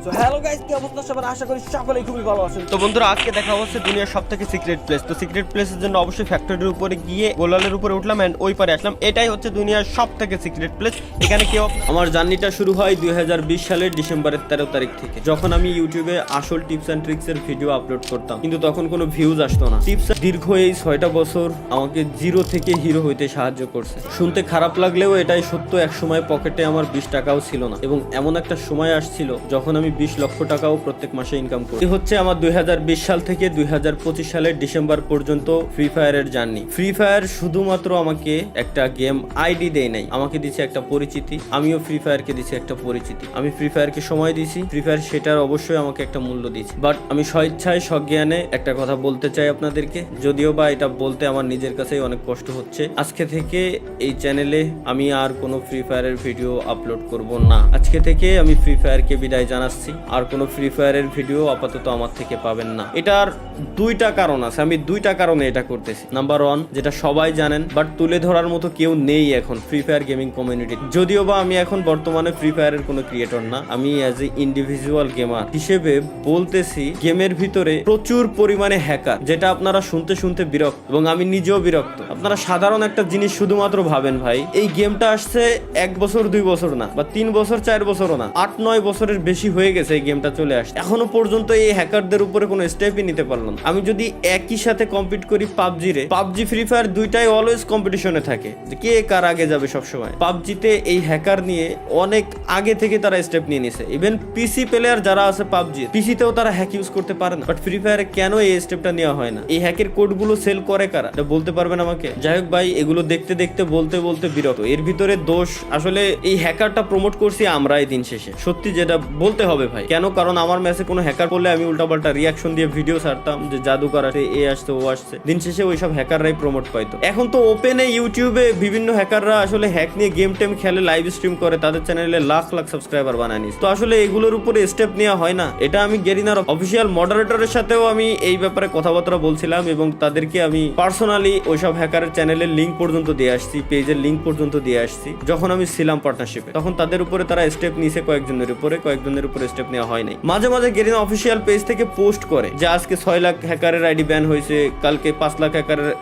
So hello guys, কি অবস্থা সবার? আশা করি সকলেই খুবই ভালো আছেন। তো বন্ধুরা, আজকে দেখা হচ্ছে দুনিয়ার সবথেকে সিক্রেট প্লেস। তো সিক্রেট প্লেসের জন্য অবশ্যই ফ্যাক্টরির উপরে গিয়ে গোলালের উপরে উঠলাম এন্ড ওই পারে আসলাম। এটাই হচ্ছে দুনিয়ার সবথেকে সিক্রেট প্লেস। এখানে কেউ আমার জার্নিটা শুরু হয় 2020 সালের ডিসেম্বরের 13 তারিখ থেকে, যখন আমি ইউটিউবে আসল টিপস এন্ড ট্রিক্স এর ভিডিও আপলোড করতাম, কিন্তু তখন কোনো ভিউজ আসতো না। টিপস দীর্ঘ এই 6টা বছর আমাকে জিরো থেকে হিরো হইতে সাহায্য করছে। শুনতে খারাপ লাগলেও এটাই সত্য। এক সময় পকেটে আমার 20 টাকাও ছিল না, এবং এমন একটা সময় আসছিল যখন আমি 20 লক্ষ টাকাও প্রত্যেক মাসে ইনকাম করি। এই হচ্ছে আমার 2020 সাল থেকে 2025 সালের ডিসেম্বর পর্যন্ত ফ্রি ফায়ারের জার্নি। ফ্রি ফায়ার শুধুমাত্র আমাকে একটা গেম আইডি দেয় নাই, আমাকে দিচ্ছে একটা পরিচিতি। আমিও ফ্রি ফায়ারকে দিচ্ছি একটা পরিচিতি। আমি ফ্রি ফায়ারকে সময় দিয়েছি, ফ্রি ফায়ার সেটার অবশ্যই আমাকে একটা মূল্য দিয়েছে। বাট আমি স্বেচ্ছায় সজ্ঞানে একটা কথা বলতে চাই আপনাদেরকে, যদিও বা এটা বলতে আমার নিজের কাছেই অনেক কষ্ট হচ্ছে। আজকে থেকে এই চ্যানেলে আমি আর কোনো ফ্রি ফায়ারের ভিডিও আপলোড করব না। আজকে থেকে আমি ফ্রি ফায়ারকে বিদায় জানাচ্ছি। আর কোনো ফ্রি ফায়ারের ভিডিও আপাতত আমার থেকে পাবেন না। এটার দুইটা কারণ আছে, আমি দুইটা কারণে এটা করতেছি। নাম্বার 1, যেটা সবাই জানেন বাট তুলে ধরার মতো কেউ নেই এখন ফ্রি ফায়ার গেমিং কমিউনিটি। যদিও বা আমি এখন বর্তমানে ফ্রি ফায়ারের কোনো ক্রিয়েটর না, আমি অ্যাজ এ ইন্ডিভিজুয়াল গেমার হিসেবে বলতেছি, গেমের ভিতরে প্রচুর পরিমাণে হ্যাকার, যেটা আপনারা শুনতে শুনতে বিরক্ত, এবং আমি নিজেও বিরক্ত। আপনারা সাধারণ একটা জিনিস শুধুমাত্র ভাবেন, ভাই এই গেমটা আসছে 1 বছর 2 বছর না, বা 3 বছর 4 বছরও না, 8-9 বছরের বেশি হয়ে গেছে এই গেমটা চলে আসছে। এখনো পর্যন্ত এই হ্যাকারদের উপরে কোনো স্টেপই নিতে পারলাম না। আমি যদি একই সাথে কম্পিট করি পাবজি ফ্রি ফায়ার দুইটাই অলওয়েজ কম্পিটিশনে থাকে, যে কে কার আগে যাবে সবসময়। পাবজিতে এই হ্যাকার নিয়ে অনেক আগে থেকে তারা স্টেপ নিয়ে নিছে। ইভেন পিসি প্লেয়ার যারা আছে পাবজি, পিসিতেও তারা হ্যাক ইউজ করতে পারে না। বাট ফ্রি ফায়ারে কেন এই স্টেপটা নেওয়া হয় না? এই হ্যাকের কোডগুলো সেল করে কারা, এটা বলতে পারবেন আমাকে? যাই হোক ভাই, এগুলো দেখতে দেখতে বলতে বলতে বিরক্ত। এর ভিতরে দোষ আসলে এই হ্যাকারটা প্রমোট করছি আমরাই দিন শেষে, সত্যি যেটা বলতে হবে ভাই। কেন? কারণ আমার ম্যাচে কোনো হ্যাকার করলে আমি উল্টাপাল্টা রিয়াকশন দিয়ে ভিডিও ছাড়তাম, যে জাদুকর আসে, এ আসছে, ও আসছে। দিন শেষে ওইসব হ্যাকাররাই প্রমোট পাইতো। এখন তো ওপেনে ইউটিউবে বিভিন্ন হ্যাকাররা আসলে হ্যাক নিয়ে গেম টেম খেলে, লাইভ স্ট্রিম করে, তাদের চ্যানেলে লাখ লাখ সাবস্ক্রাইবার বানায় নিস। তো আসলে এগুলোর উপরে স্টেপ নেওয়া হয় না। এটা আমি গেরিনার অফিসিয়াল মডারেটরের সাথেও আমি এই ব্যাপারে কথাবার্তা বলছিলাম, এবং তাদেরকে আমি পার্সোনালি ওইসব হ্যাকারের চ্যানেলের লিঙ্ক পর্যন্ত দিয়ে আসছি, পেজের লিঙ্ক পর্যন্ত দিয়ে আসছি। যখন আমি ছিলাম পার্টনারশিপে, তখন তাদের উপরে তারা স্টেপ নিয়েছে, কয়েকজনের উপরে স্টেপ নেওয়া হয় নাই। মাঝে মাঝে গেরিনা অফিসিয়াল পেজ থেকে পোস্ট করে যে আজকে 6 লাখ হ্যাকারের আইডি ব্যান হয়েছে, কালকে 5 লাখ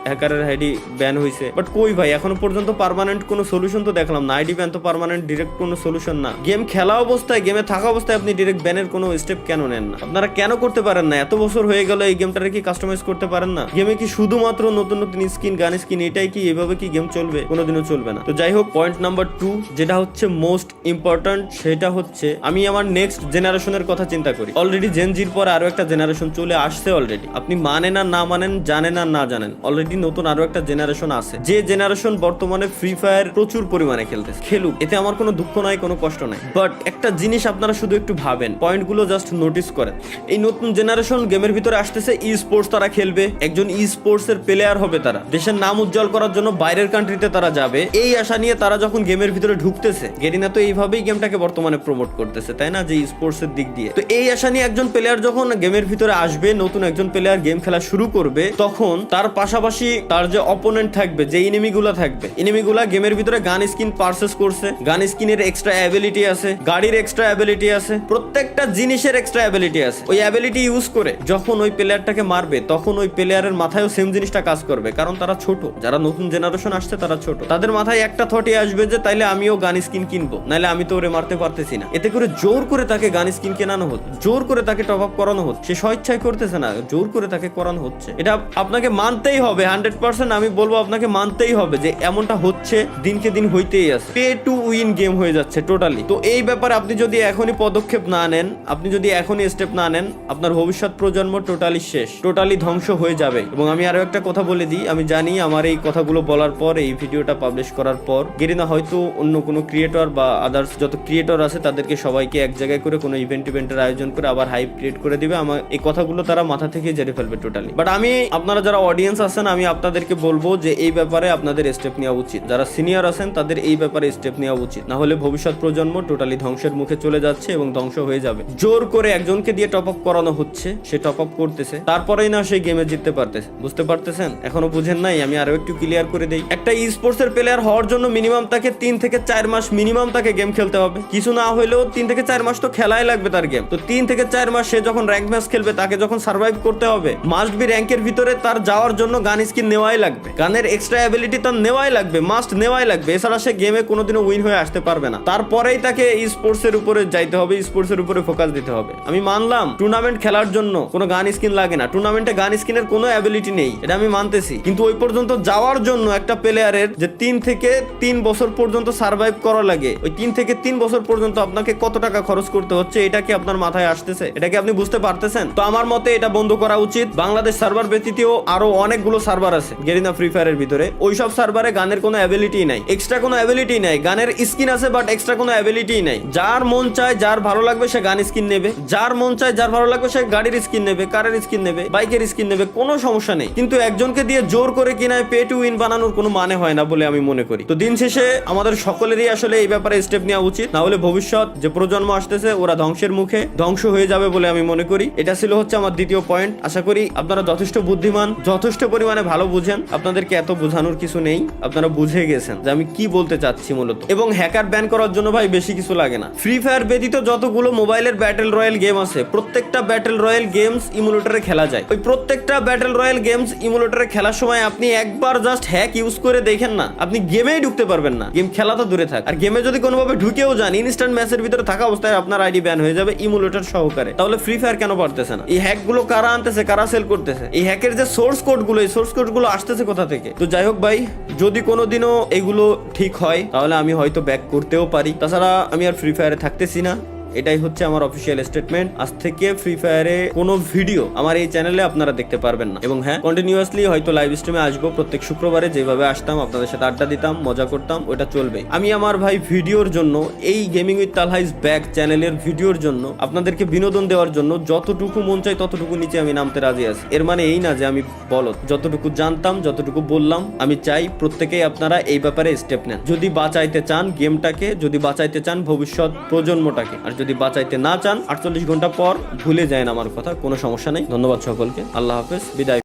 হ্যাকারের আইডি ব্যান হয়েছে। বাট কই ভাই, এখনো পর্যন্ত পার্মানেন্ট কোনো সলিউশন তো দেখলাম না। আইডি ব্যান তো পার্মানেন্ট ডিরেক্ট কোনো সলিউশন না। গেম খেলা অবস্থায়, গেমে থাকা অবস্থায় আপনি ডিরেক্ট ব্যানের কোনো স্টেপ কেন নেন না? আপনারা কেন করতে পারেন না? এত বছর হয়ে গেল, এই গেমটারে কি কাস্টমাইজ করতে পারেন না? গেমে কি শুধুমাত্র নতুন নতুন স্কিন, গান স্কিন, এটাই কি? এভাবে কি গেম চলবে? কোনোদিনও চলবে না। তো যাই হোক, পয়েন্ট নাম্বার 2, যেটা হচ্ছে মোস্ট ইম্পর্টেন্ট, সেটা হচ্ছে আমি আমার নেক্সট জেনারেশনের কথা চিন্তা করি। অলরেডি জেনজির পর আরো একটা জেনারেশন চলে আসছে অলরেডি। আপনি মানেন আর না মানেন, জানেন আর না জানেন, অলরেডি নতুন আরো একটা জেনারেশন আছে, যে জেনারেশন বর্তমানে ফ্রি ফায়ার প্রচুর পরিমাণে খেলতেছে। খেলুক, এতে আমার কোনো দুঃখ নাই, কোনো কষ্ট নাই। বাট একটা জিনিস আপনারা শুধু একটু ভাবেন, পয়েন্টগুলো জাস্ট নোটিস করেন। এই নতুন জেনারেশন গেমের ভিতরে আসতেছে, ই স্পোর্টস তারা খেলবে, একজন ই স্পোর্টস এর প্লেয়ার হবে, তারা দেশের নাম উজ্জ্বল করার জন্য বাইরের কান্ট্রিতে তারা যাবে। এই আশা নিয়ে তারা যখন গেমের ভিতরে ঢুকতেছে, গেরিনা তো এইভাবেই গেমটাকে বর্তমানে প্রমোট করতেছে, তাই না? যে ই স্পোর্টস এর দিক দিয়ে। তো এই আশা নিয়ে একজন প্লেয়ার যখন গেমের ভিতরে আসবে, নতুন একজন প্লেয়ার গেম খেলা শুরু করবে, তখন তার পাশাপাশি তার যে অপোনেন্ট থাকবে, যে এনিমিগুলা থাকবে, এনিমিগুলা গেমের ভিতরে গান স্কিন পারচেজ করছে, গান স্কিনের এক্সট্রা অ্যাবিলিটি আছে, গাড়ির এক্সট্রা অ্যাবিলিটি আছে, প্রত্যেকটা জিনিসের এক্সট্রা অ্যাবিলিটি আছে। ওই অ্যাবিলিটি ইউজ করে যখন ওই প্লেয়ারটাকে মারবে, তখন ওই প্লেয়ারের মাথায়ও সেম জিনিসটা কাজ করবে, কারণ তারা ছোট, যারা নতুন জেনারেশন আসছে তারা ছোট। তাদের মাথায় একটা থটই আসবে যে তাইলে আমিও গান স্কিন কিনবো, নাহলে আমি তো ওরে মারতে পারতেছি না। এতে করে জোর করে তাকে গান স্কিন কেনানো হচ্ছে, জোর করে তাকে টপ আপ করানো হচ্ছে। সে স্বেচ্ছায় করতেছে না, জোর করে তাকে করানো হচ্ছে। এটা আপনাকে মানতেই হবে, 100% আমি বলবো আপনাকে মানতেই হবে যে এমনটা হচ্ছে, দিনকে দিন হইতেই আছে। পে টু উইন গেম হয়ে যাচ্ছে টোটালি। তো এই ব্যাপারে আপনি যদি এখনই পদক্ষেপ না নেন, আপনি যদি এখনই স্টেপ না নেন, আপনার ভবিষ্যৎ প্রজন্ম টোটালি শেষ, টোটালি ধ্বংস হয়ে যাবে। এবং আমি আরো একটা কথা বলে দিই, আমি জানি আমার এই কথাগুলো বলার পর, এই ভিডিওটা পাবলিশ করার পর, গেরিনা হয়তো অন্য কোনো ক্রিয়েটর বা আদার্স যত ক্রিয়েটর আছে তাদেরকে সবাইকে এক জায়গায় করে কোনো ইভেন্টের আয়োজন করে আবার হাইপ ক্রিয়েট করে দিবে। আমার এই কথাগুলো তারা মাথা থেকে জেনে ফেলবে টোটালি। বাট আমি, আপনারা যারা অডিয়েন্স আছেন, আমি আপনাদেরকে বলবো যে এই ব্যাপারে আপনাদের স্টেপ নেওয়া উচিত। যারা সিনিয়র আছেন তাদের এই ব্যাপারে স্টেপ নেওয়া উচিত, না হলে ভবিষ্যৎ প্রজন্ম টোটালি ধ্বংসের মুখে চলে যাচ্ছে এবং ধ্বংস হয়ে যাবে। জোর করে একজনকে দিয়ে টপ আপ করানো হচ্ছে, সে টপ আপ করতেছে, তারপরেই না সেই গেমে জিততে পারতেছে। বুঝতে পারতেছেন? এখনো বুঝেন নাই? আমি আরো একটু ক্লিয়ার করে দেই। একটা ই স্পোর্টস এর প্লেয়ার হওয়ার জন্য মিনিমাম তাকে 3 থেকে 4 মাস মিনিমাম তাকে গেম খেলতে হবে, কিছু না হলেও 3 থেকে 4 মাস তো খেলাই লাগবে তার গেম। তো 3 থেকে 4 মাস সে যখন র্যাঙ্ক ম্যাচ খেলবে, তাকে যখন সার্ভাইভ করতে হবে, মাস্ট বি র্যাঙ্কের ভিতরে তার যাওয়ার জন্য গান স্কিন নেওয়াই লাগবে, গানের এক্সট্রা অ্যাবিলিটি তার নেওয়াই লাগবে, মাস্ট নেওয়াই লাগবে। এছাড়া সে গেমে কোনোদিনও উইন হয়ে আসতে পারবে না। তারপরেই তাকে স্পোর্টস এর উপরে যাইতে হবে, স্পোর্টস এর উপরে ফোকাস দিতে হবে। আমি মানলাম টুর্নামেন্ট খেলার জন্য কোনো গান স্কিন লাগে না, টুর্নামেন্টে গান স্কিনের কোনো অ্যাবিলিটি নেই, এটা আমি মানতেছি, কিন্তু ওই পর্যন্ত যাওয়ার জন্য একটা প্লেয়ারের যে 3 থেকে 3 বছর পর্যন্ত সার্ভাইভ করা লাগে, ওই 3 থেকে 3 বছর পর্যন্ত আপনাকে কত টাকা খরচ করতে হচ্ছে, এটা কি আপনার মাথায় আসতেছে? এটা কি আপনি বুঝতে পারতেছেন? তো আমার মতে এটা বন্ধ করা উচিত। বাংলাদেশ সার্ভার ব্যতীতও আরো অনেকগুলো সার্ভার আছে গেরিনা ফ্রি ফায়ারের ভিতরে, ওইসব সার্ভারে গানের কোনো অ্যাবিলিটি নাই, এক্সট্রা কোনো অ্যাবিলিটি নাই, গানের স্কিন আছে বাট এক্সট্রা কোনো অ্যাবিলিটি নাই। যার মন চায়, যার ভালো লাগবে সে গান স্কিন নেবে, যার মন চায়, যার ভালো লাগবে সে গাড়ির স্কিন নেবে, কারের স্কিন নেবে, বাইকের স্কিন নেবে, কোনো সমস্যা নেই। কিন্তু একজনকে দিয়ে জোর করে কিনায় পে টু উইন বানানোর কোনো মানে হয় না বলে আমি মনে করি। তো দিন শেষে আমাদের সকলেরই আসলে এই ব্যাপারে স্টেপ নেওয়া উচিত, না হলে ভবিষ্যৎ যে প্রজন্ম আসতেছে ওরা ধ্বংসের মুখে ধ্বংস হয়ে যাবে বলে আমি মনে করি। এটা ছিল হচ্ছে আমার দ্বিতীয় পয়েন্ট। আশা করি আপনারা যথেষ্ট বুদ্ধিমান, যথেষ্ট পরিমাণে ভালো বুঝেন, আপনাদেরকে এত বোঝানোর কিছু নেই, আপনারা বুঝে গেছেন যে আমি কি বলতে চাচ্ছি মূলত। এবং হ্যাকার ব্যান করার জন্য ভাই বেশি কিছু লাগে না। ফ্রি ফায়ার ব্যতীত যতগুলো মোবাইলের ব্যাটেল রয়্যাল গেম আছে, প্রত্যেকটা ব্যাটেল রয়্যাল গেমস ইমুলেটরে খেলা যায়। ওই প্রত্যেকটা ব্যাটেল রয়্যাল গেমস ইমুলেটরে খেলার সময় আপনি একবার জাস্ট হ্যাক ইউজ করে দেখেন না, আপনি গেমেই ঢুকতে পারবেন না, গেম খেলা তো দূরে থাক। আর গেমে যদি কোনোভাবে ঢুকেও যান, ইনস্ট্যান্ট ম্যাচের ভিতরে থাকা অবস্থায় আপনার আইডি ব্যান হয়ে যাবে ইমুলেটর সহকারে। তাহলে ফ্রি ফায়ার কেন পারতেছে না? এই হ্যাক গুলো কারা আনতেছে, কারা সেল করতেছে? এই হ্যাকের যে সোর্স কোড গুলো, এই সোর্স কোড গুলো আসতেছে কোথা থেকে? তো যাই হোক ভাই, যদি কোনোদিনও এগুলো ঠিক হয় তাহলে আমি হয়তো ব্যাক করতেও পারি, তাছাড়া আমি আর ফ্রি ফায়ারে থাকতেছি না। এটাই হচ্ছে আমার অফিসিয়াল স্টেটমেন্ট। আজ থেকে ফ্রি ফায়ারে কোনো ভিডিও আমার এই চ্যানেলে আপনারা দেখতে পারবেন না। এবং হ্যাঁ, কন্টিনিউয়াসলি হয়তো লাইভ স্ট্রিমে আসবো প্রত্যেক শুক্রবারে, যেভাবে আসতাম আপনাদের সাথে আড্ডা দিতাম, মজা করতাম, ওটা চলবে। আমি আমার ভাই ভিডিওর জন্য, এই gaming with Talha is back চ্যানেলের ভিডিওর জন্য, আপনাদেরকে বিনোদন দেওয়ার জন্য যতটুকু মন চাই ততটুকু নিচে আমি নামতে রাজি আছি। এর মানে এই না যে আমি বলদ, যতটুকু জানতাম যতটুকু বললাম। আমি চাই প্রত্যেকেই আপনারা এই ব্যাপারে স্টেপ নেন, যদি বাঁচাইতে চান গেমটাকে, যদি বাঁচাইতে চান ভবিষ্যৎ প্রজন্মটাকে। আর যদি বাঁচাইতে না চান 48 ঘন্টা পর ভুলে যায় আমার কথা, কোনো সমস্যা নেই। ধন্যবাদ সকলকে, আল্লাহ হাফেজ, বিদায়।